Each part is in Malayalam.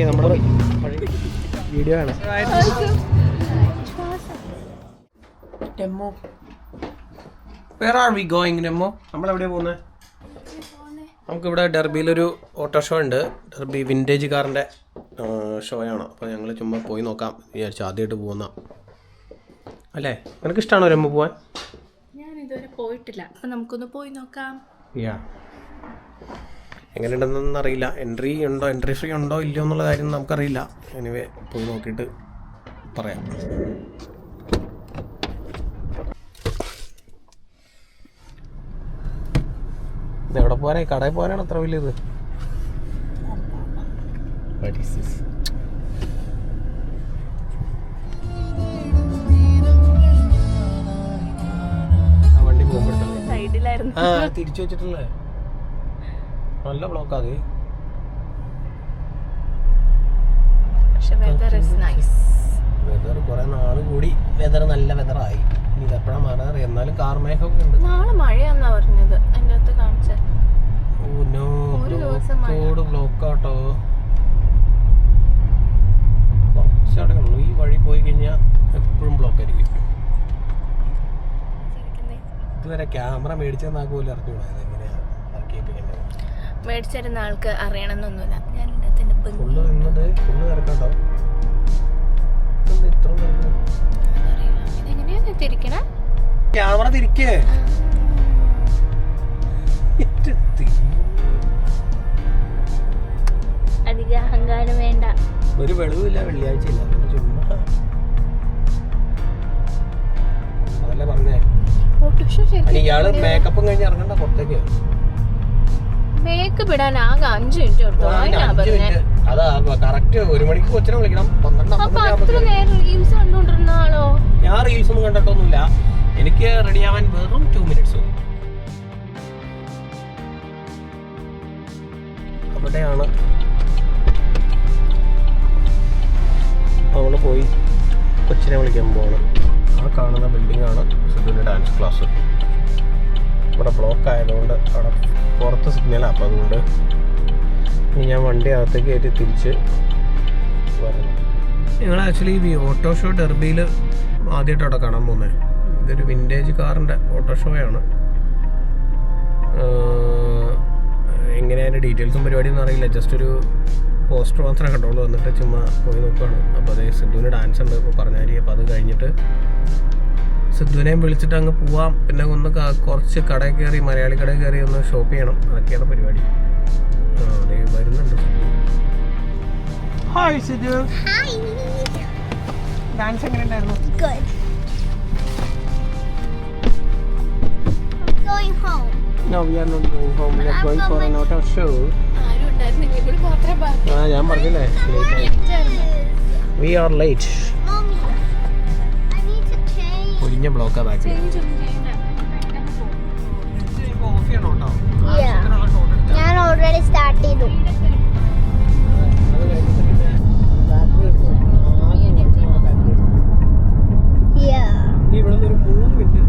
നമ്മുടെ വീഡിയോ ആണ്. Demo where are we going? Demo നമ്മളെവിടെയാണ് പോകുന്നത്? നമുക്കിവിടെ ഡെർബിയിലൊരു ഓട്ടോ ഷോ ഉണ്ട്. ഡെർബി വിൻറ്റേജ് കാറിൻ്റെ ഷോയാണ്. അപ്പോൾ ഞങ്ങൾ ചുമ്മാ പോയി നോക്കാം വിചാരിച്ചു. ആദ്യമായിട്ട് പോകുന്ന അല്ലേ? നിനക്ക് ഇഷ്ടമാണോ രമ്മ പോവാൻ? ഞാൻ ഇതുവരെ പോയിട്ടില്ല, അപ്പം നമുക്കൊന്ന് പോയി നോക്കാം. എങ്ങനെയുണ്ടെന്നൊന്നും അറിയില്ല. എൻട്രി ഫ്രീ ഉണ്ടോ ഇല്ലയോ എന്നുള്ള കാര്യം നമുക്കറിയില്ല. എനിവേ പോയി നോക്കിയിട്ട് പറയാം. ഇതെവിടെ പോകാനായി? കടയിൽ പോകാനാണ് അത്ര വലിയത്? വണ്ടി സൈഡിലായിരുന്നു. തിരിച്ചു വെച്ചിട്ടുള്ളേ നല്ല ബ്ലോക്ക് അത്. വെതർ കുറെ നാള് കൂടി വെതർ നല്ല വെതറായി. ഇനി ഇതെപ്പോഴാണ് മാറാറ്? എന്നാലും കാർമേഘമൊക്കെ ഉണ്ട്. നാളെ മഴയാന്നാ പറഞ്ഞത് അതിന്റെ അകത്ത് കാണിച്ചത്. ബ്ലോക്കാട്ടോ. കുറച്ചവിടെ ഉള്ളൂ. ഈ വഴി പോയി കഴിഞ്ഞാൽ എപ്പോഴും ബ്ലോക്ക് ആയിരിക്കും. ഇതുവരെ ക്യാമറ മേടിച്ചെന്നാ പോലും അറിഞ്ഞുകൂടാ എങ്ങനെയാ മേടിച്ചിരുന്ന ആൾക്ക് അറിയണമെന്നൊന്നുമില്ല. ഞാൻ ഫുള്ള് നിന്നത് ഫുള്ള് തിരക്കാട്ടോ. ഇതെങ്ങനെയാ തിരിക്കണേ? ക്യാമറ തിരിക്കേ. അധിക അഹങ്കാരം വേണ്ട. ഒരു വെളിവില്ല, വെള്ളിയാഴ്ച ഇല്ല. ചുമ്മാ അതല്ലേ പറഞ്ഞേ. ഇയാള് മേക്കപ്പും കഴിഞ്ഞ് ഇറങ്ങണ്ട പുറത്തേക്ക്. മേക്കപ്പ് ഇടാൻ ആകെ 5 മിനിറ്റ് എടുത്തു. അതാ കറക്റ്റ് 1 മണിക്ക് കൊച്ചിനെ വിളിക്കണം. 12 റീൽസ് കണ്ടോണ്ടിരുന്ന ആളോ? ഞാൻ റീൽസ് ഒന്നും കണ്ടിട്ടൊന്നുമില്ല. എനിക്ക് റെഡി ആവാൻ വെറും 2 മിനിറ്റ്സ് മതി. അവിടെയാണ് നമ്മൾ പോയി കൊച്ചിനെ വിളിക്കാൻ പോകണം. ആ കാണുന്ന ബിൽഡിംഗ് ആണ് സിദ്ധുവിൻ്റെ ഡാൻസ് ക്ലാസ്. ഇവിടെ ബ്ലോക്ക് ആയതുകൊണ്ട് അവിടെ പുറത്ത് സിഗ്നലാണ്. അപ്പോൾ അതുകൊണ്ട് ഇനി ഞാൻ വണ്ടി അകത്തേക്ക് കയറ്റി തിരിച്ച് വരണം. ഞങ്ങൾ ആക്ച്വലി ഈ ഓട്ടോ ഷോ ഡെർബിയിൽ ആദ്യമായിട്ട് അവിടെ കാണാൻ പോകുന്നത്. ഇതൊരു വിൻറ്റേജ് കാറിൻ്റെ ഓട്ടോ ഷോയാണ്. എങ്ങനെയാണ് അതിൻ്റെ ഡീറ്റെയിൽസും പരിപാടിയൊന്നും അറിയില്ല. ജസ്റ്റ് ഒരു പോസ്റ്റർ മാത്രം കണ്ടുകൊണ്ട് വന്നിട്ട് ചുമ്മാ പോയി നോക്കുകയാണ്. അപ്പോൾ അതേ സിദ്ധുവിന് ഡാൻസ് ഉണ്ട് ഇപ്പോൾ പറഞ്ഞാൽ. അപ്പോൾ അത് കഴിഞ്ഞിട്ട് സിദ്ധുവിനെയും വിളിച്ചിട്ട് അങ്ങ് പോവാം. പിന്നെ ഒന്ന് കുറച്ച് കടയിൽ കയറി, മലയാളി കടയിൽ കയറി ഒന്ന് ഷോപ്പ് ചെയ്യണം. അതൊക്കെയാണ് പരിപാടി. അതേ വരുന്നുണ്ട് സിദ്ധു. ഹായ് സിദ്ധു. ഡാൻസ് എങ്ങനെ ഉണ്ടായിരുന്നു? No, we are not going home. We are going for an auto show. ഞാൻ പറഞ്ഞില്ലേ we are late. ഒരിഞ്ഞ ബ്ലോക്കാ ബാക്കിൽ. ഞാൻ ഓൾറെഡി സ്റ്റാർട്ട് ചെയ്തു. ഇവിടെ ഒരു 3 മിനിറ്റ്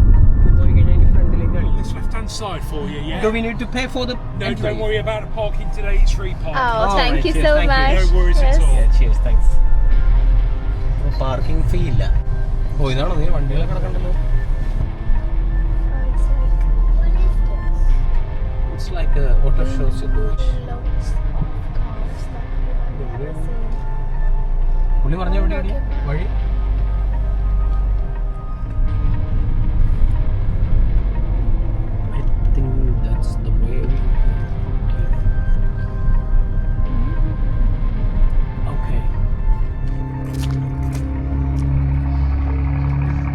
പോയി കഴിഞ്ഞാൽ ഫ്രണ്ടിലേക്ക് അടിക്കും. Side for you, yeah? Do we need to pay for the No, entry? don't worry about the parking today. It's free parking. Oh, thank you cheers, so thank you. much. No worries at all. Yeah, cheers, thanks. Parking ഫീ ഇല്ല. ഓ ഇതാണോ നീ വണ്ടികളൊക്കെ കിടക്കണ്ടല്ലോ. It's like a auto show Sidhu. പുള്ളി പറഞ്ഞ എവിടെയാണ് വഴി?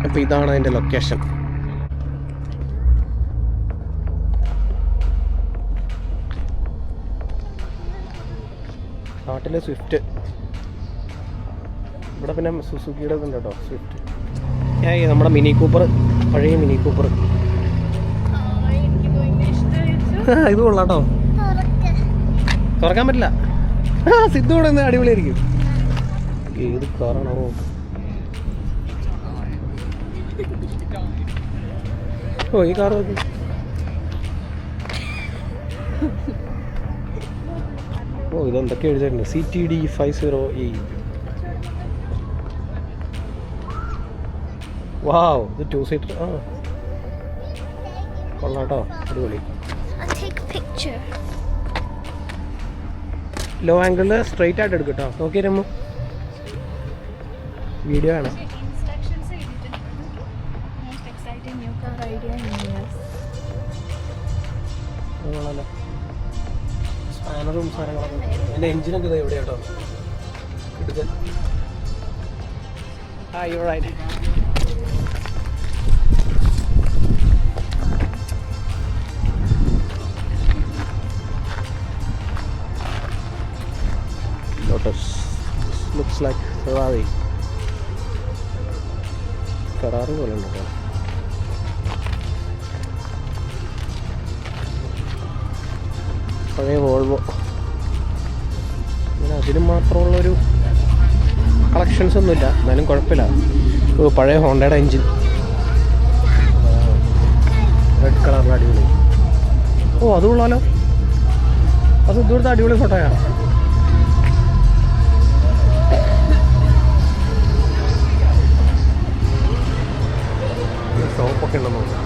അപ്പോൾ ഇതാണ് അതിൻ്റെ ലൊക്കേഷൻ. നാട്ടിലെ സ്വിഫ്റ്റ്. ഇവിടെ പിന്നെ സുസുക്കിയുടെ ഇതുണ്ട് കേട്ടോ, സ്വിഫ്റ്റ്. നമ്മുടെ മിനി കൂപ്പർ, പഴയ മിനി കൂപ്പർ. ഇത് കൊള്ളാട്ടോ. തുറക്കാൻ പറ്റില്ല. സിദ്ധു കൂടെ ഒന്ന് അടിപൊളിയായിരിക്കും. ഏത് കാറാണോ? ഓ ഈ കാർ നോക്കി. ഓ ഇതെന്തൊക്കെ എഴുതിയിട്ടുണ്ട് CTD50E. വാവ്, ഇത് 2 സീറ്റർ. ആ കൊള്ളാം കേട്ടോ, അടിപൊളി. I'll take a picture. Low ആംഗിളിൽ സ്ട്രെയിറ്റ് ആയിട്ട് എടുക്കും കേട്ടോ. നോക്കി രമ്മു, വീഡിയോ ആണ്. ഇൻസ്ട്രക്ഷൻസ് എഴുതിയിട്ടുണ്ട്. Most exciting new car idea in US. അതുകൊള്ളാലോ, സ്പാനറും സാധനങ്ങളൊക്കെ. എൻ്റെ എഞ്ചിനൊക്കെ ഇത് എവിടെയാ കേട്ടോ എടുക്കാൻ. Are you right. Lotus. This looks like Ferrari. Ferrari പോലെ ഉണ്ട് കേട്ടോ. പഴയ വോൾവോ. അങ്ങനെ അതിന് മാത്രമുള്ളൊരു കളക്ഷൻസ് ഒന്നുമില്ല, എന്നാലും കുഴപ്പമില്ല. പഴയ ഹോണ്ടയുടെ എൻജിൻ, റെഡ് കളറിൽ അടിപൊളി. ഓ അത് കൊള്ളാലോ, അത് ഇതുപോലത്തെ അടിപൊളി ഫോട്ടോയാണ്. ഷോപ്പൊക്കെ ഉണ്ടെന്ന് തോന്നുന്നു.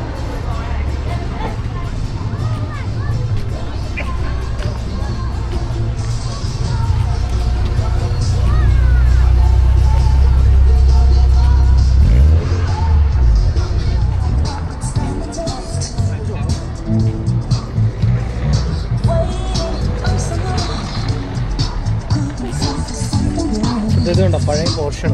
ഇത് കണ്ടോ, പഴയ പോർഷൻ.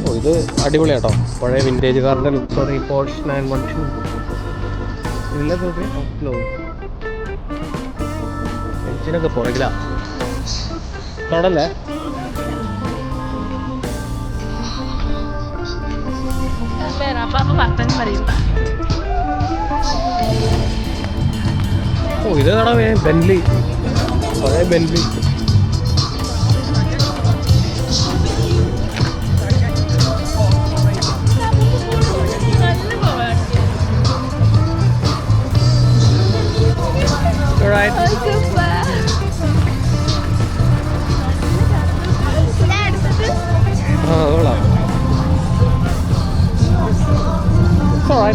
ഓ ഇത് അടിപൊളിയാട്ടോ, പഴയ വിൻറ്റേജ് കാറിൻ്റെ ലുക്ക്. ഈ പോർഷ് 912 ഇല്ല തോന്നിയോ, എഞ്ചിനൊക്കെ പുറകിലാ തൊടല്ലേ. ഓ ഇത് കാണാൻ ബെൻലി, പഴയ ബെൻലി.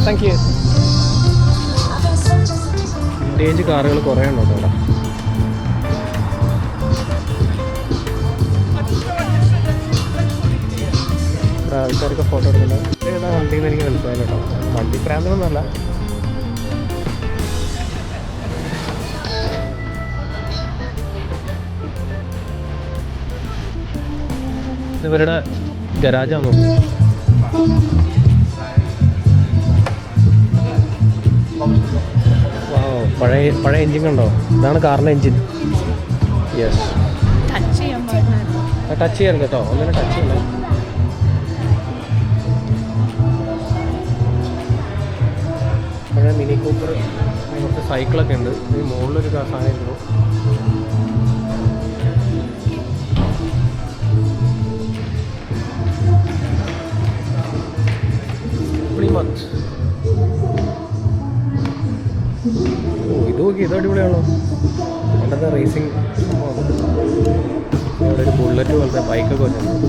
Thank you. വിൻറ്റേജ് കാറുകൾ കുറേ ഉണ്ടോ അവിടെ. ആൾക്കാരൊക്കെ ഫോട്ടോ എടുക്കുന്നത് ഏതാ വണ്ടിന്ന് എനിക്ക് മനസ്സിലായില്ല കേട്ടോ. വണ്ടി പ്രാന്തമൊന്നുമല്ല. ഇവരുടെ ഗരാജാണോ? പഴയ പഴയ എൻജിൻ കണ്ടോ, ഇതാണ് കാറിൻ്റെ എൻജിൻ. യെസ്, ടച്ച് ചെയ്യരുത് കേട്ടോ, ഒന്നിനെ ടച്ച് ചെയ്യണ്ടേ. പഴയ മിനി കൂപ്പർ, കുറച്ച് സൈക്കിളൊക്കെ ഉണ്ട്. ഈ മുകളിലൊരു സാധനം ഇരുന്നു. ഓ ഇത് നോക്കി, ഇത് അടിപൊളിയാണോ, പണ്ടത്തെ റേസിംഗ്. ഇവിടെ ഒരു ബുള്ളറ്റ് പോലത്തെ ബൈക്കൊക്കെ വെച്ചിട്ടുണ്ട്.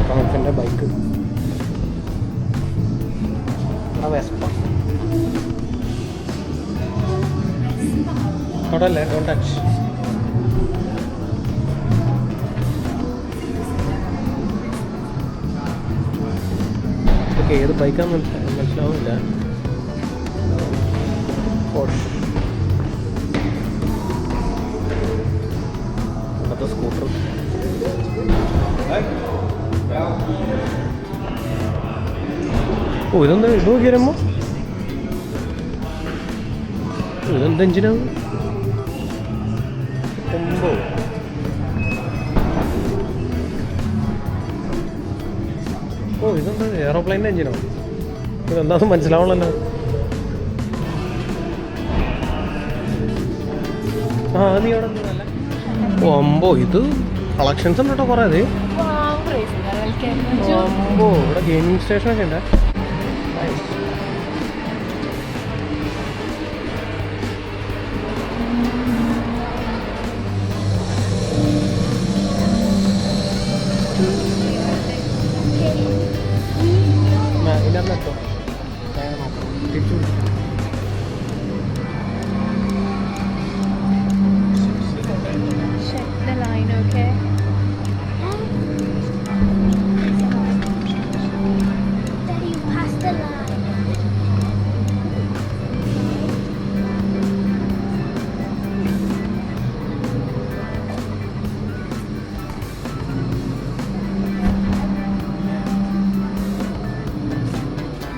ട്രംപിൻ്റെ ബൈക്ക്, വെസ്പ തൊടല്ലേ, ഡോണ്ട് ടച്ച്. ഏത് ബൈക്കാന്ന് മനസ്സിലാവുന്നില്ല. ഇന്നത്തെ സ്കൂട്ടർ. ഓ ഇതെന്താ, ഇത് നോക്കിയാലമ്മ, ഇതെന്ത് എഞ്ചിനാണ്? ഒമ്പോ ഓ ഇതെന്താ, എയറോപ്ലെയിൻ്റെ എഞ്ചിനോ? ഇതെന്താണെന്ന് മനസ്സിലാവണല്ലോ. ആ നീ അവിടെ. ഓ അമ്പോ, ഇത് കളക്ഷൻസ് ഉണ്ട് കേട്ടോ കുറേ. അത് അമ്പോ ഇവിടെ ഗെയിമിംഗ് സ്റ്റേഷനൊക്കെ ഉണ്ട്. ഇതിനകത്തോ തിരിച്ചു Check the line, okay? Daddy, you passed the line.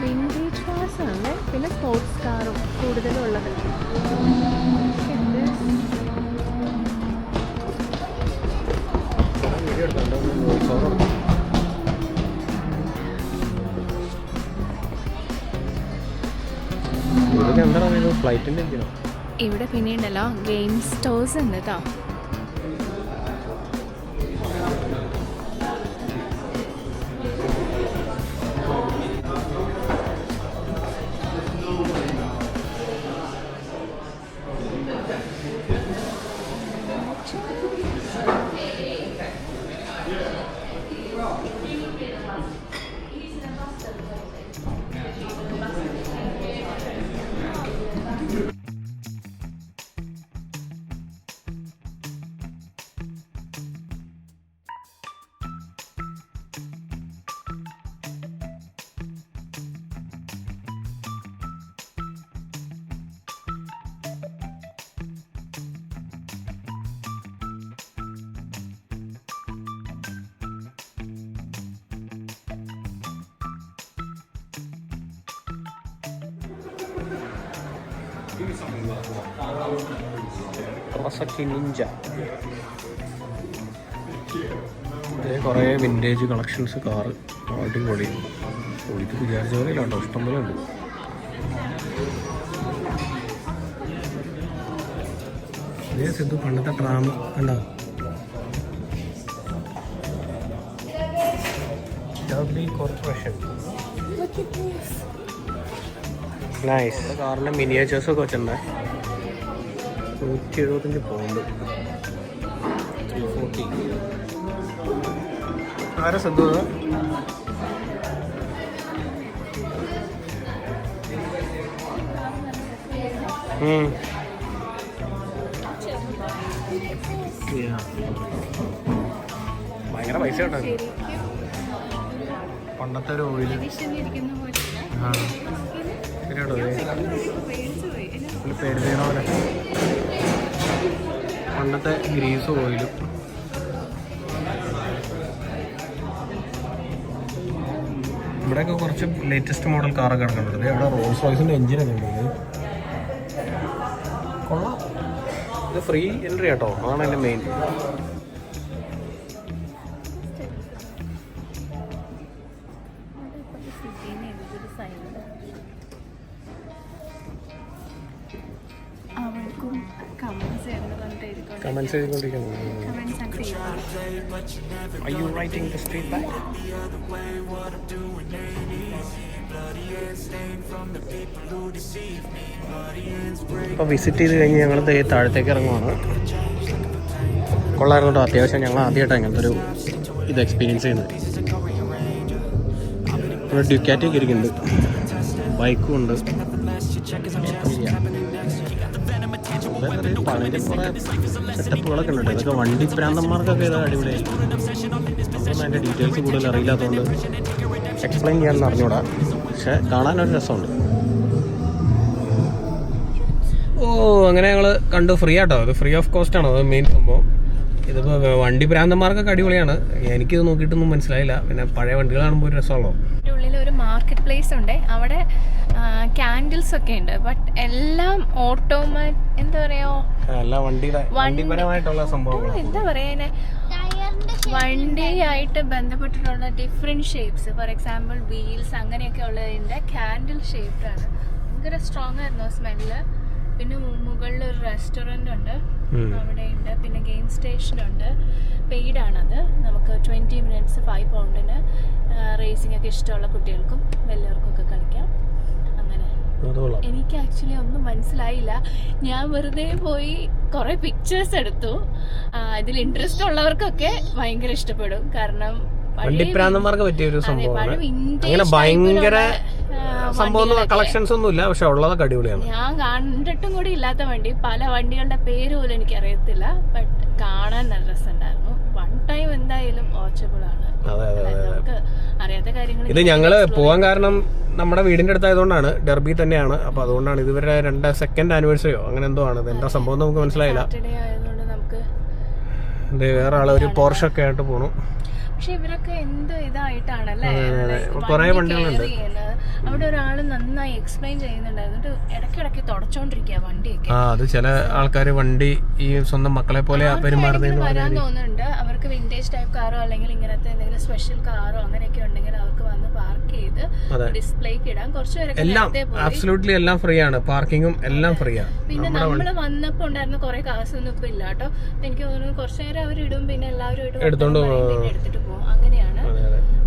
Vintage cars ആണ്, പിന്നെ സ്പോർട്സ് കാറും കൂടുതലും ഉള്ളത്. ഇതൊക്കെ എന്താ പറയുക, ഫ്ലൈറ്റിൻ്റെ ഇരിക്കണോ? ഇവിടെ പിന്നെ ഉണ്ടല്ലോ ഗെയിം സ്റ്റോഴ്സ് ഉണ്ട് കേട്ടോ. Kawasaki Ninja. കുറേ വിൻറ്റേജ് കളക്ഷൻസ് കാറ് അടിപൊളി. ഇത് വിചാരിച്ച പോലെയില്ലാട്ടോ, ഇഷ്ടംപോലെ ഉണ്ട്. ഇതേ സിദ്ധു പണ്ടത്തെ ട്രാം കണ്ടോ? Corporation nice. കാറിൻ്റെ മിനിയേച്ചേഴ്സൊക്കെ വെച്ചിട്ടുണ്ട്. 175 പൗണ്ട്, 340. ആരാ സിദ്ധു? ഭയങ്കര പൈസ കേട്ടോ. പണ്ടത്തെ ഒരു ഓയിൽ ശരിയാട്ടോ, പേടിച്ചോ പോലെ. പണ്ടത്തെ ഗ്രീസ് ഓയിലും. ഇവിടെയൊക്കെ കുറച്ച് ലേറ്റസ്റ്റ് മോഡൽ കാറൊക്കെ കിടക്കുന്നുണ്ട്. ഇവിടെ റോൾസ് റോയ്സിൻ്റെ എഞ്ചിനൊക്കെ ഉണ്ട്. കൊള്ളാം. ഇത് ഫ്രീ എൻട്രി കേട്ടോ, അതാണ് എൻ്റെ മെയിൻ. കമൻസ് ചെയ്തുകൊണ്ടിരിക്കുന്നു. Are you writing the street back? ഇപ്പോൾ വിസിറ്റ് ചെയ്ത് കഴിഞ്ഞ് ഞങ്ങൾ താഴത്തേക്ക് ഇറങ്ങുവാണ്. കൊള്ളായിരുന്നു കേട്ടോ, അത്യാവശ്യം. ഞങ്ങൾ ആദ്യമായിട്ടാണ് ഇങ്ങനത്തെ ഒരു ഇത് എക്സ്പീരിയൻസ് ചെയ്യുന്നത്. ഇവിടെ ഡ്യൂക്കാറ്റൊക്കെ ഇരിക്കുന്നുണ്ട്, ബൈക്കും ഉണ്ട്. പഴയ കുറേ സെറ്റപ്പുകളൊക്കെ ഉണ്ട്. ഇതൊക്കെ വണ്ടി പ്രാന്തന്മാർക്കൊക്കെ ഇത് അടിപൊളിയായിരിക്കും. നമുക്കൊന്നും അതിൻ്റെ ഡീറ്റെയിൽസ് കൂടുതൽ അറിയില്ലാത്തതുകൊണ്ട് എക്സ്പ്ലെയിൻ ചെയ്യാമെന്ന് അറിഞ്ഞൂടാ, പക്ഷേ കാണാനൊരു രസമുണ്ട്. ഓ, അങ്ങനെ ഞങ്ങൾ കണ്ടു. ഫ്രീ ആട്ടോ, അത് ഫ്രീ ഓഫ് കോസ്റ്റ് ആണ്, അത് മെയിൻ സംഭവം. ഇതിപ്പോൾ വണ്ടി പ്രാന്തന്മാർക്കൊക്കെ അടിപൊളിയാണ്. എനിക്കിത് നോക്കിയിട്ടൊന്നും മനസ്സിലായില്ല. പിന്നെ പഴയ വണ്ടികൾ കാണുമ്പോൾ ഒരു രസമുള്ളൂ. ഉള്ളിൽ ഒരു മാർക്കറ്റ് പ്ലേസ് ഉണ്ട്, അവിടെ ക്യാൻഡിൽസ് ഒക്കെ ഉണ്ട്. ബട്ട് എല്ലാം എന്താ പറയാ, വണ്ടിപരമായിട്ടുള്ള സംഭവങ്ങൾ. എന്താ പറയാ, വണ്ടിയായിട്ട് ബന്ധപ്പെട്ടിട്ടുള്ള different shapes. For example wheels അങ്ങനെയൊക്കെ ഉള്ളതിന്റെ ക്യാൻഡിൽ ഷേപ്ഡ് ആണ്. ഭയങ്കര സ്ട്രോങ് ആയിരുന്നു സ്മെല്ല്. പിന്നെ മുകളിൽ ഒരു റെസ്റ്റോറന്റ് ഉണ്ട്, അവിടെ ഉണ്ട്. പിന്നെ ഗെയിം സ്റ്റേഷൻ ഉണ്ട്, പെയ്ഡ് ആണത്. നമുക്ക് 20 minutes 5 pound റേസിംഗ് ഒക്കെ ഇഷ്ടമുള്ള കുട്ടികൾക്കും വലിയവർക്കും ഒക്കെ കളിക്കാം. അങ്ങനെ എനിക്ക് ആക്ച്വലി ഒന്നും മനസ്സിലായില്ല. ഞാൻ വെറുതെ പോയി കുറെ പിക്ചേഴ്സ് എടുത്തു. ഇതിൽ ഇൻട്രസ്റ്റ് ഉള്ളവർക്കൊക്കെ ഭയങ്കര ഇഷ്ടപ്പെടും. കാരണം വണ്ടിപ്രാന്തന്മാർക്ക് പറ്റിയ ഒരു സംഭവമാണ്. അങ്ങനെ ഭയങ്കര സംഭവം കളക്ഷൻസ് ഒന്നും ഇല്ല, പക്ഷെ ഉള്ളതൊക്കെ അടിപൊളിയാണ്. ഞാൻ കണ്ടിട്ടും കൂടി ഇല്ലാത്ത വണ്ടി, പല വണ്ടികളുടെ പേര് പോലും എനിക്ക് അറിയത്തില്ല. ബട്ട് കാണാൻ നല്ല രസമുണ്ടായിരുന്നു. വൺ ടൈം എന്തായാലും വാച്ചബിൾ ആണ്. നമുക്ക് അറിയാത്ത കാര്യങ്ങൾ. ഇത് ഞങ്ങള് പോവാൻ കാരണം നമ്മുടെ വീടിന്റെ അടുത്തായതുകൊണ്ടാണ്, ഡെർബി തന്നെയാണ്. അപ്പൊ അതുകൊണ്ടാണ്. ഇതുവരെ 2nd ആനിവേഴ്സറിയോ അങ്ങനെ എന്തോ ആണ്. എന്താ സംഭവം നമുക്ക് മനസ്സിലായില്ല. സാറ്റർഡേ ആയതുകൊണ്ട് നമുക്ക് വേറെ ആള് ഒരു പോർഷ് ഒക്കെ ആയിട്ട് പോണു. പക്ഷെ ഇവരൊക്കെ എന്ത് ഇതായിട്ടാണല്ലേ കുറെ വണ്ടികളുണ്ട്. അവിടെ ഒരാള് നന്നായി എക്സ്പ്ലെയിൻ ചെയ്യുന്നുണ്ടായിരുന്നു. ഇടയ്ക്കിടയ്ക്ക് തുടച്ചോണ്ടിരിക്കുക വണ്ടിയൊക്കെ. അത് ചില ആൾക്കാര് വണ്ടി ഈ സ്വന്തം മക്കളെ പോലെ പെരുമാറുന്നതെന്ന് വരാൻ തോന്നുന്നുണ്ട്. അവർക്ക് വിന്റേജ് ടൈപ്പ് കാറോ അല്ലെങ്കിൽ ഇങ്ങനത്തെ എന്തെങ്കിലും സ്പെഷ്യൽ കാറോ അങ്ങനെയൊക്കെ ഉണ്ടെങ്കിൽ അവർക്ക് വന്ന് പാർക്ക് ചെയ്ത് ഡിസ്പ്ലേക്ക് ഇടാൻ. കുറച്ചുപേരൊക്കെ ആബ്സല്യൂട്ട്ലി എല്ലാം ഫ്രീ ആണ്, പാർക്കിങ്ങും എല്ലാം ഫ്രീ ആണ്. പിന്നെ നമ്മള് വന്നപ്പോ ഉണ്ടായിരുന്ന കുറെ കാശൊന്നും ഇപ്പൊ ഇല്ല കേട്ടോ. എനിക്ക് തോന്നുന്നു കുറച്ചു നേരം അവരിടും, പിന്നെ എല്ലാവരും എടുത്തോണ്ട് എടുത്തിട്ട് പോകും. അങ്ങനെയാണ്.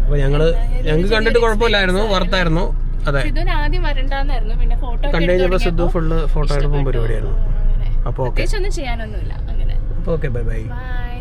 അപ്പൊ ഞങ്ങൾക്ക് കണ്ടിട്ട് കുഴപ്പമില്ലായിരുന്നു, വർത്തായിരുന്നു. അതെ, സിദ്ധുവിന് ആദ്യം വരണ്ടാന്നായിരുന്നു. പിന്നെ ഫോട്ടോ കണ്ടു കഴിഞ്ഞപ്പോ സിദ്ധു ഫുള്ള് ഫോട്ടോ എടുപ്പും പരിപാടിയായിരുന്നു. അപ്പൊ ഓക്കെ, ഒന്നും ചെയ്യാനൊന്നുമില്ല. അങ്ങനെ ഓക്കെ, ബൈ ബൈ. ബൈ.